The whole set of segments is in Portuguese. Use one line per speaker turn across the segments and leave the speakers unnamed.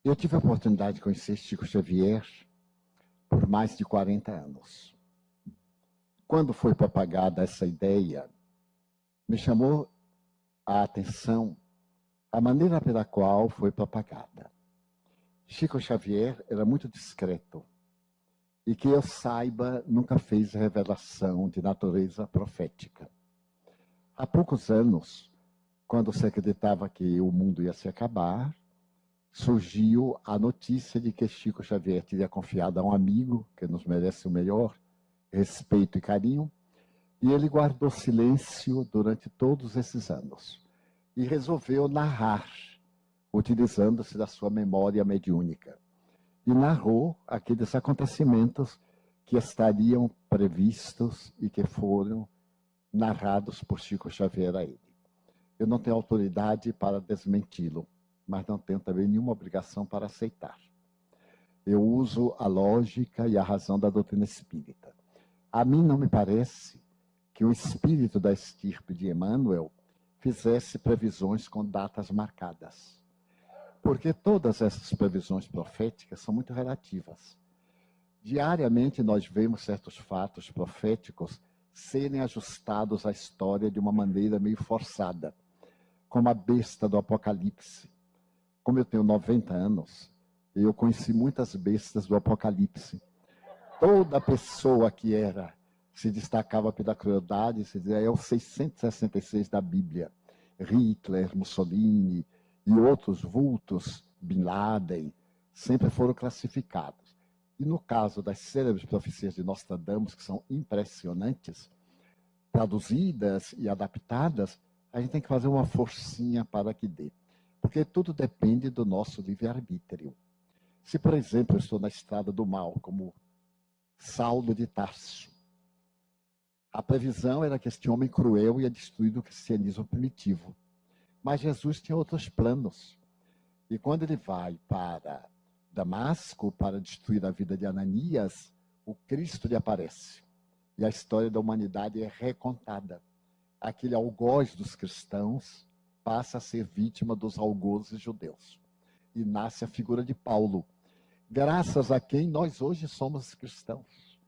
Eu tive a oportunidade de conhecer Chico Xavier por mais de 40 anos. Quando foi propagada essa ideia, me chamou a atenção a maneira pela qual foi propagada. Chico Xavier era muito discreto e, que eu saiba, nunca fez revelação de natureza profética. Há poucos anos, quando se acreditava que o mundo ia se acabar, surgiu a notícia de que Chico Xavier teria confiado a um amigo, que nos merece o melhor respeito e carinho, e ele guardou silêncio durante todos esses anos e resolveu narrar, utilizando-se da sua memória mediúnica. E narrou aqueles acontecimentos que estariam previstos e que foram narrados por Chico Xavier a ele. Eu não tenho autoridade para desmenti-lo, mas não tenho também nenhuma obrigação para aceitar. Eu uso a lógica e a razão da doutrina espírita. A mim não me parece que o espírito da estirpe de Emmanuel fizesse previsões com datas marcadas. Porque todas essas previsões proféticas são muito relativas. Diariamente nós vemos certos fatos proféticos serem ajustados à história de uma maneira meio forçada, como a besta do Apocalipse. Como eu tenho 90 anos, eu conheci muitas bestas do Apocalipse. Toda pessoa que se destacava pela crueldade, se dizia, é o 666 da Bíblia. Hitler, Mussolini e outros vultos, Bin Laden, sempre foram classificados. E no caso das célebres profecias de Nostradamus, que são impressionantes, traduzidas e adaptadas, a gente tem que fazer uma forcinha para que dê. Porque tudo depende do nosso livre-arbítrio. Se, por exemplo, eu estou na estrada do mal, como Saulo de Tarso, a previsão era que este homem cruel ia destruir o cristianismo primitivo. Mas Jesus tinha outros planos. E quando ele vai para Damasco para destruir a vida de Ananias, o Cristo lhe aparece. E a história da humanidade é recontada. Aquele algoz dos cristãos passa a ser vítima dos algozes judeus. E nasce a figura de Paulo, graças a quem nós hoje somos cristãos.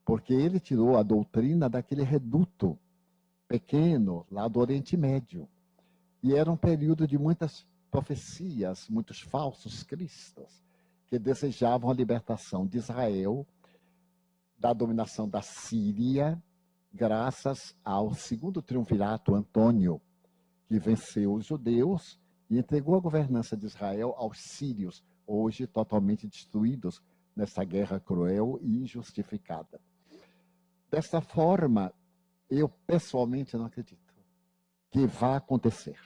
Porque ele tirou a doutrina daquele reduto pequeno lá do Oriente Médio. E era um período de muitas profecias, muitos falsos cristos, que desejavam a libertação de Israel da dominação da Síria, graças ao segundo triunvirato Antônio, que venceu os judeus e entregou a governança de Israel aos sírios, hoje totalmente destruídos nessa guerra cruel e injustificada. Desta forma, eu pessoalmente não acredito que vá acontecer.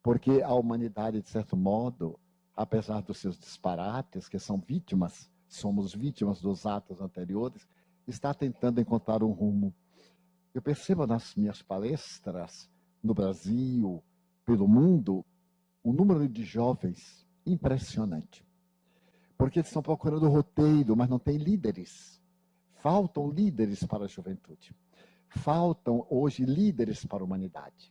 Porque a humanidade, de certo modo, apesar dos seus disparates, que são vítimas, somos vítimas dos atos anteriores, está tentando encontrar um rumo. Eu percebo nas minhas palestras, no Brasil, pelo mundo, um número de jovens impressionante. Porque eles estão procurando roteiro, mas não tem líderes. Faltam líderes para a juventude. Faltam hoje líderes para a humanidade.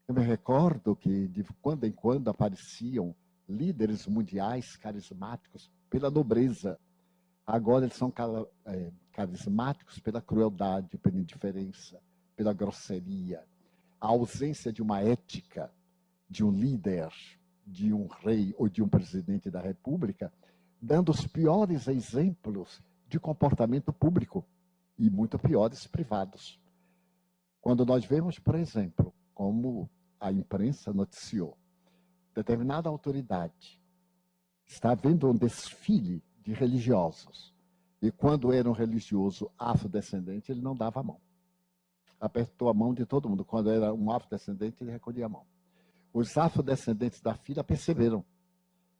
Eu me recordo que de quando em quando apareciam líderes mundiais carismáticos pela nobreza. Agora eles são carismáticos pela crueldade, pela indiferença, pela grosseria. A ausência de uma ética, de um líder, de um rei ou de um presidente da república, dando os piores exemplos de comportamento público e muito piores privados. Quando nós vemos, por exemplo, como a imprensa noticiou, determinada autoridade está havendo um desfile de religiosos. E quando era um religioso afrodescendente, ele não dava a mão. Apertou a mão de todo mundo. Quando era um afrodescendente, ele recolhia a mão. Os afrodescendentes da fila perceberam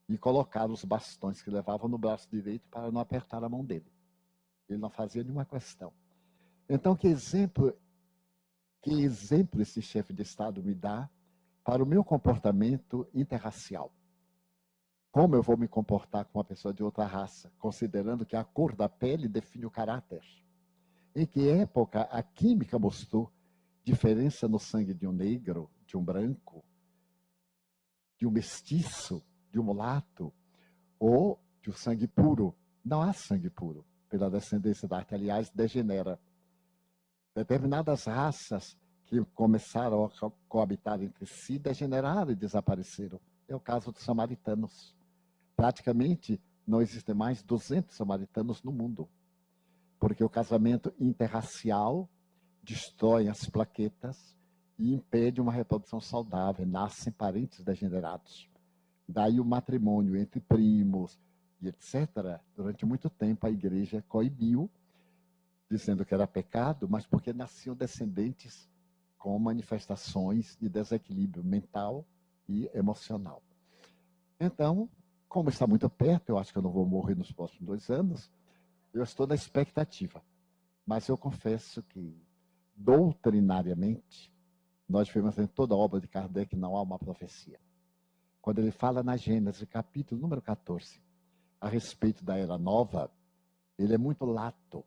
e colocaram os bastões que levavam no braço direito para não apertar a mão dele. Ele não fazia nenhuma questão. Então, que exemplo esse chefe de Estado me dá para o meu comportamento interracial? Como eu vou me comportar com uma pessoa de outra raça, considerando que a cor da pele define o caráter? Em que época a química mostrou diferença no sangue de um negro, de um branco, de um mestiço, de um mulato? ou de um sangue puro. Não há sangue puro pela descendência da arte, aliás, degenera. Determinadas raças que começaram a coabitar entre si degeneraram e desapareceram. É o caso dos samaritanos. Praticamente não existem mais 200 samaritanos no mundo, porque o casamento interracial destrói as plaquetas e impede uma reprodução saudável, nascem parentes degenerados. Daí o matrimônio entre primos e etc. Durante muito tempo a igreja coibiu, dizendo que era pecado, mas porque nasciam descendentes com manifestações de desequilíbrio mental e emocional. Então, como está muito perto, eu acho que eu não vou morrer nos próximos 2 anos, eu estou na expectativa. Mas eu confesso que, doutrinariamente, nós vemos em toda a obra de Kardec não há uma profecia. Quando ele fala na Gênesis, capítulo número 14, a respeito da Era Nova, ele é muito lato.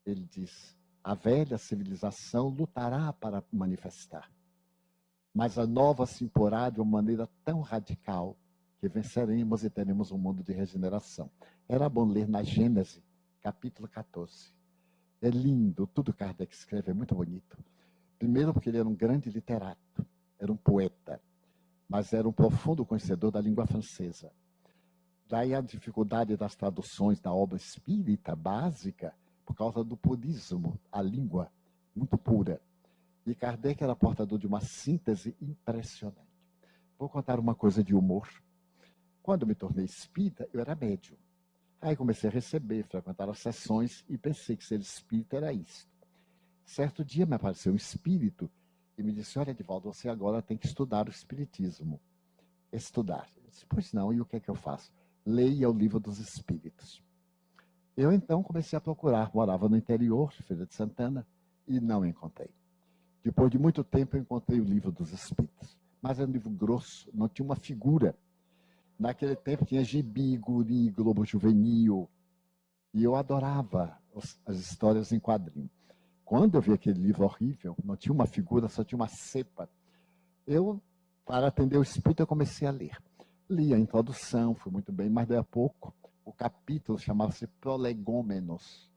Ele diz, a velha civilização lutará para manifestar, mas a nova se imporá de uma maneira tão radical que venceremos e teremos um mundo de regeneração. Era bom ler na Gênesis, capítulo 14. É lindo, tudo que Kardec escreve é muito bonito. Primeiro porque ele era um grande literato, era um poeta, mas era um profundo conhecedor da língua francesa. Daí a dificuldade das traduções da obra espírita básica, por causa do purismo, a língua muito pura. E Kardec era portador de uma síntese impressionante. Vou contar uma coisa de humor. Quando me tornei espírita, eu era médium. Aí comecei a receber, frequentar as sessões e pensei que ser espírita era isso. Certo dia me apareceu um espírito e me disse, olha, Edivaldo, você agora tem que estudar o espiritismo. Estudar. Eu disse, pois não, e o que é que eu faço? Leia o Livro dos Espíritos. Eu então comecei a procurar, morava no interior, Feira de Santana, e não encontrei. Depois de muito tempo eu encontrei o Livro dos Espíritos, mas era um livro grosso, não tinha uma figura. Naquele tempo tinha gibi, guri, Globo Juvenil, e eu adorava as histórias em quadrinho. Quando eu vi aquele livro horrível, não tinha uma figura, só tinha uma cepa, eu, para atender o espírito, eu comecei a ler. Li a introdução, fui muito bem, mas daí a pouco, o capítulo chamava-se Prolegômenos.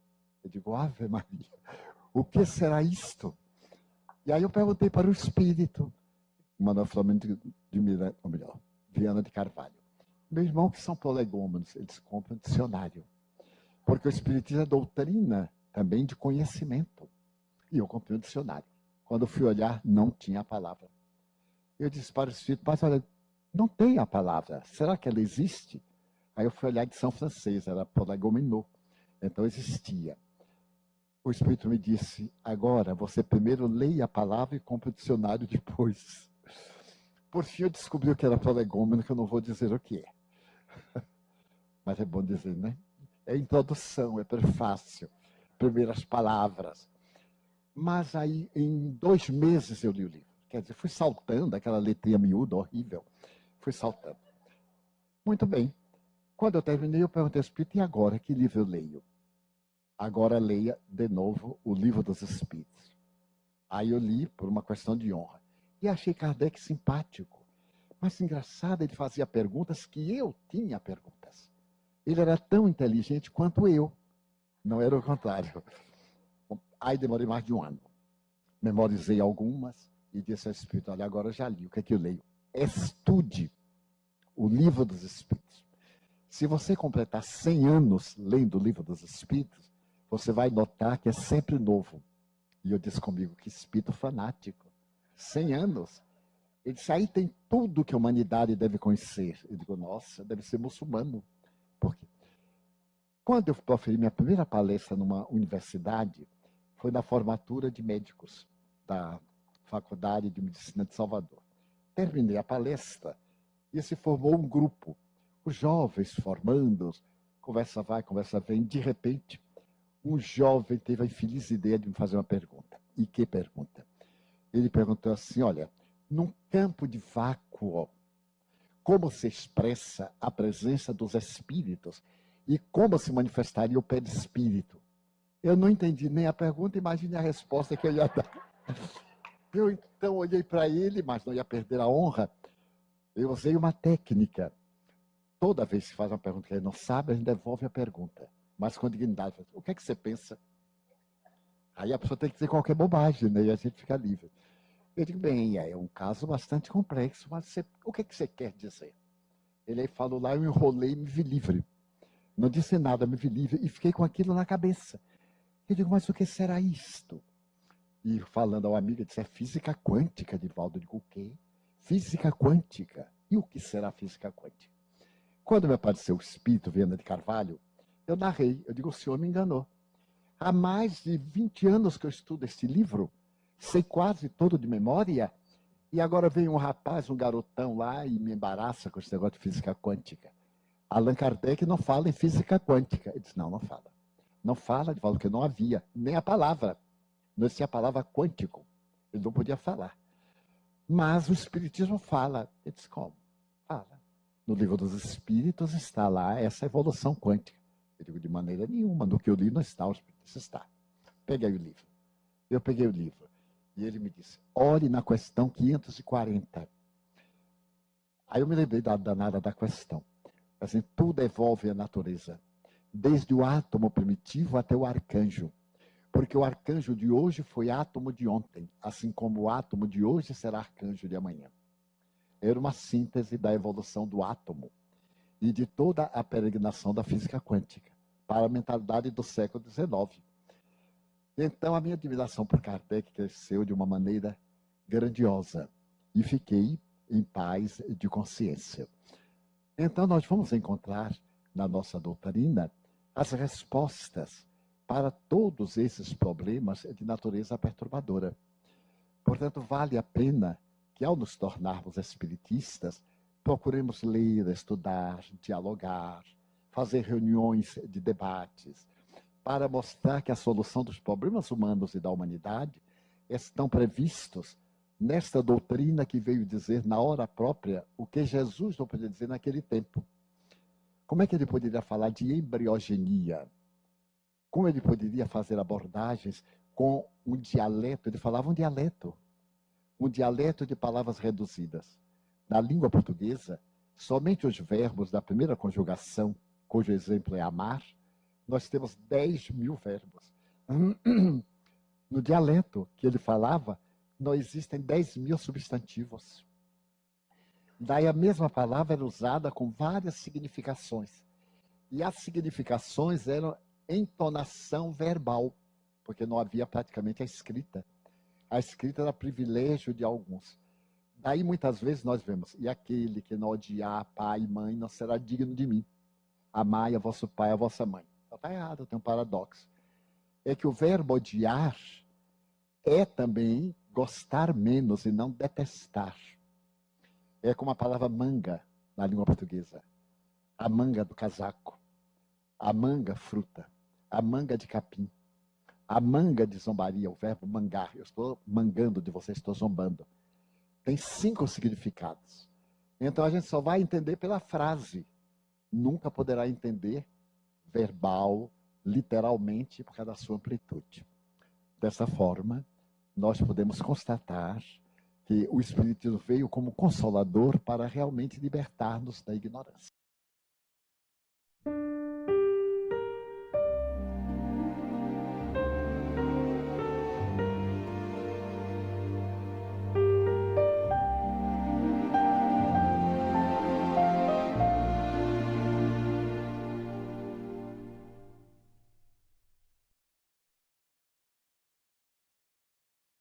Eu digo, Ave Maria, o que será isto? E aí eu perguntei para o espírito, Manuel Flamengo de Miranda, ou melhor, Viana de Carvalho. Meu irmão, que são prolegômenos, eles compram dicionário. Porque o espiritismo é doutrina também de conhecimento. E eu comprei um dicionário. Quando eu fui olhar, não tinha a palavra. Eu disse para o espírito, mas olha, não tem a palavra. Será que ela existe? Aí eu fui olhar a edição francesa, era prolegômeno. Então existia. O espírito me disse, agora você primeiro leia a palavra e compra o dicionário depois. Por fim eu descobri o que era prolegômeno, que eu não vou dizer o que é. Mas é bom dizer, né? É introdução, é prefácio, primeiras palavras. Mas aí, em 2 meses eu li o livro. Quer dizer, fui saltando, aquela letrinha miúda, horrível. Fui saltando. Muito bem. Quando eu terminei, eu perguntei ao espírito, e agora, que livro eu leio? Agora leia de novo o Livro dos Espíritos. Aí eu li por uma questão de honra. E achei Kardec simpático. Mas engraçado, ele fazia perguntas que eu tinha perguntas. Ele era tão inteligente quanto eu. Não era o contrário. Aí demorei mais de 1 ano. Memorizei algumas e disse ao espírito, olha, agora eu já li, o que é que eu leio? Estude o Livro dos Espíritos. Se você completar 100 anos lendo o Livro dos Espíritos, você vai notar que é sempre novo. E eu disse comigo, que espírito fanático. 100 anos. Ele disse, aí tem tudo que a humanidade deve conhecer. Eu digo, nossa, deve ser muçulmano. Por quê? Quando eu proferi minha primeira palestra numa universidade, foi na formatura de médicos da Faculdade de Medicina de Salvador. Terminei a palestra e se formou um grupo. Os jovens formandos, conversa vai, conversa vem. De repente, um jovem teve a infeliz ideia de me fazer uma pergunta. E que pergunta? Ele perguntou assim, olha, num campo de vácuo, como se expressa a presença dos espíritos e como se manifestaria o perispírito? Eu não entendi nem a pergunta, imagine a resposta que eu ia dar. Eu então olhei para ele, mas não ia perder a honra. Eu usei uma técnica. toda vez que faz uma pergunta que ele não sabe, a gente devolve a pergunta. Mas com dignidade. O que é que você pensa? Aí a pessoa tem que dizer qualquer bobagem, né? E a gente fica livre. Eu digo, bem, é um caso bastante complexo, mas o que é que você quer dizer? Ele aí falou lá, eu enrolei e me vi livre. Não disse nada, me vi livre e fiquei com aquilo na cabeça. Eu digo, mas o que será isto? E falando ao amigo, ele disse, é física quântica, Divaldo. Eu digo, o quê? Física quântica. E o que será física quântica? Quando me apareceu o espírito Viana de Carvalho, eu narrei, eu digo, o senhor me enganou. Há mais de 20 anos que eu estudo este livro, sei quase todo de memória, e agora vem um rapaz, um garotão lá, e me embaraça com esse negócio de física quântica. Allan Kardec não fala em física quântica. Ele disse, não fala. Não fala, de valor que não havia, nem a palavra. Não existia a palavra quântico. Ele não podia falar. Mas o Espiritismo fala. Ele disse, como? Fala. No livro dos Espíritos está lá essa evolução quântica. Eu digo, de maneira nenhuma. No que eu li não está, o Espiritismo está. Peguei o livro. Eu peguei o livro. E ele me disse, olhe na questão 540. Aí eu me lembrei da danada da questão. Assim, tudo evolve a natureza. Desde o átomo primitivo até o arcanjo. Porque o arcanjo de hoje foi átomo de ontem, assim como o átomo de hoje será arcanjo de amanhã. Era uma síntese da evolução do átomo e de toda a peregrinação da física quântica para a mentalidade do século XIX. Então, a minha admiração por Kardec cresceu de uma maneira grandiosa e fiquei em paz de consciência. Então, nós vamos encontrar na nossa doutrina as respostas para todos esses problemas de natureza perturbadora. Portanto, vale a pena que, ao nos tornarmos espiritistas, procuremos ler, estudar, dialogar, fazer reuniões de debates, para mostrar que a solução dos problemas humanos e da humanidade estão previstos nesta doutrina que veio dizer na hora própria o que Jesus não podia dizer naquele tempo. Como é que ele poderia falar de embriogenia? Como ele poderia fazer abordagens com um dialeto? Ele falava um dialeto de palavras reduzidas. Na língua portuguesa, somente os verbos da primeira conjugação, cujo exemplo é amar, nós temos 10.000 verbos. No dialeto que ele falava, não existem 10.000 substantivos. Daí a mesma palavra era usada com várias significações. E as significações eram entonação verbal, porque não havia praticamente a escrita. A escrita era privilégio de alguns. Daí muitas vezes nós vemos, e aquele que não odiar pai e mãe não será digno de mim. Amai a vosso pai e a vossa mãe. Está errado, tem um paradoxo. É que o verbo odiar é também gostar menos e não detestar. É como a palavra manga na língua portuguesa. A manga do casaco. A manga, fruta. A manga de capim. A manga de zombaria, o verbo mangar. Eu estou mangando de você, estou zombando. Tem 5 significados. Então a gente só vai entender pela frase. Nunca poderá entender verbal, literalmente, por causa da sua amplitude. Dessa forma, nós podemos constatar que o Espiritismo veio como consolador para realmente libertar-nos da ignorância.